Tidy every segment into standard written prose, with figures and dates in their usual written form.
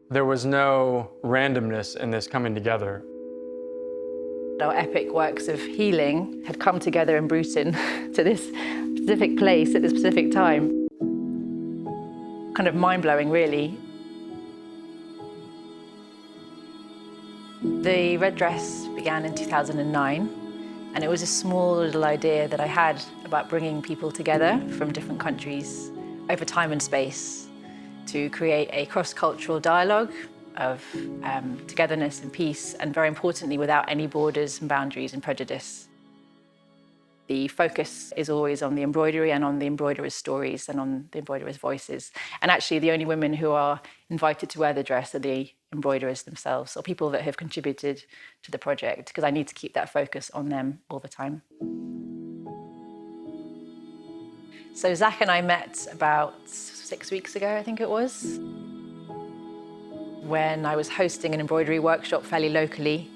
There was no randomness in this coming together. Our epic works of healing had come together in Bruton to this specific place at this specific time. Kind of mind-blowing, really. The red dress began in 2009, and it was a small little idea that I had about bringing people together from different countries over time and space to create a cross-cultural dialogue of togetherness and peace, and very importantly, without any borders and boundaries and prejudice. The focus is always on the embroidery and on the embroiderers' stories and on the embroiderers' voices. And actually, the only women who are invited to wear the dress are the embroiderers themselves, or people that have contributed to the project, because I need to keep that focus on them all the time. So Zach and I met about 6 weeks ago, I think it was, when I was hosting an embroidery workshop fairly locally,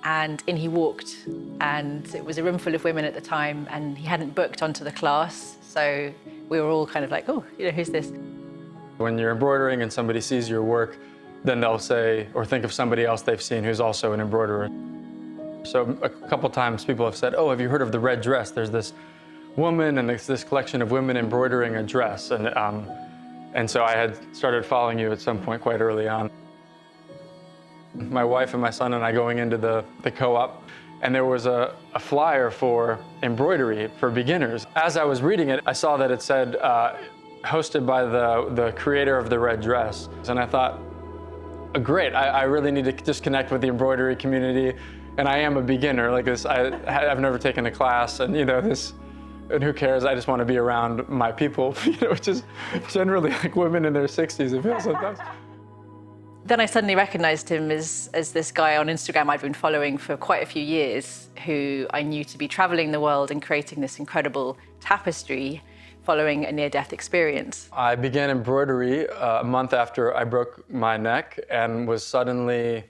and in he walked, and it was a room full of women at the time, and he hadn't booked onto the class, so we were all kind of like, oh, who's this? When you're embroidering and somebody sees your work, then they'll say, or think of somebody else they've seen who's also an embroiderer. So a couple times people have said, oh, have you heard of the red dress? There's this woman and there's this collection of women embroidering a dress. And so I had started following you at some point quite early on. My wife and my son and I going into the co-op, and there was a flyer for embroidery for beginners. As I was reading it, I saw that it said, hosted by the creator of the red dress. And I thought, great, I really need to just connect with the embroidery community. And I am a beginner, like this, I've never taken a class, and and who cares, I just want to be around my people, which is generally like women in their 60s, it feels sometimes. Then I suddenly recognized him as this guy on Instagram I'd been following for quite a few years, who I knew to be traveling the world and creating this incredible tapestry following a near-death experience. I began embroidery a month after I broke my neck and was suddenly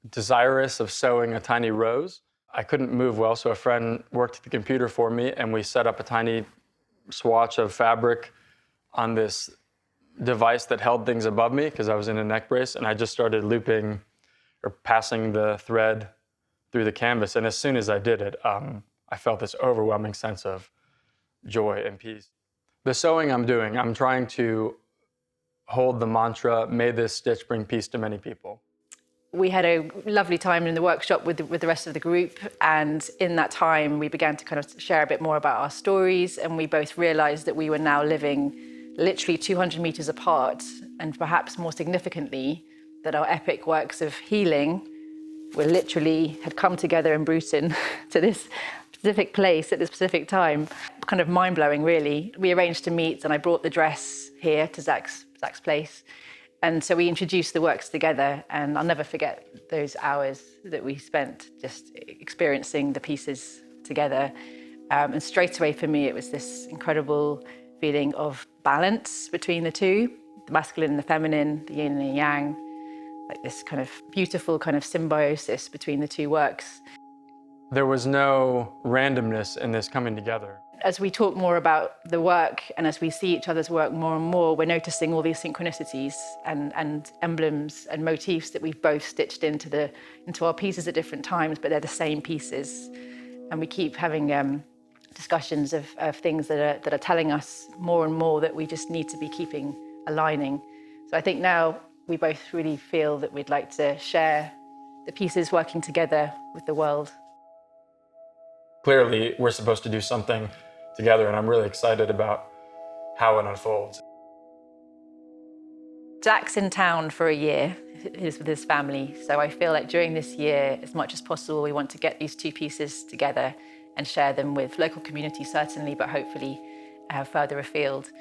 desirous of sewing a tiny rose. I couldn't move well, so a friend worked at the computer for me, and we set up a tiny swatch of fabric on this device that held things above me because I was in a neck brace, and I just started looping or passing the thread through the canvas. And as soon as I did it, I felt this overwhelming sense of joy and peace. The sewing I'm doing, I'm trying to hold the mantra, may this stitch bring peace to many people. We had a lovely time in the workshop with the rest of the group, and in that time we began to kind of share a bit more about our stories, and we both realized that we were now living literally 200 meters apart, and perhaps more significantly, that our epic works of healing had come together in Bruton to this specific place at this specific time. Kind of mind-blowing, really. We arranged to meet, and I brought the dress here to Zach's place. And so we introduced the works together, and I'll never forget those hours that we spent just experiencing the pieces together. And straight away for me, it was this incredible feeling of balance between the two, the masculine and the feminine, the yin and the yang, like this kind of beautiful kind of symbiosis between the two works. There was no randomness in this coming together. As we talk more about the work and as we see each other's work more and more, we're noticing all these synchronicities and emblems and motifs that we've both stitched into our pieces at different times, but they're the same pieces. And we keep having discussions of things that are telling us more and more that we just need to be keeping aligning. So I think now we both really feel that we'd like to share the pieces working together with the world. Clearly, we're supposed to do something together, and I'm really excited about how it unfolds. Zach's in town for a year. He's with his family. So I feel like during this year, as much as possible, we want to get these two pieces together and share them with local communities, certainly, but hopefully further afield.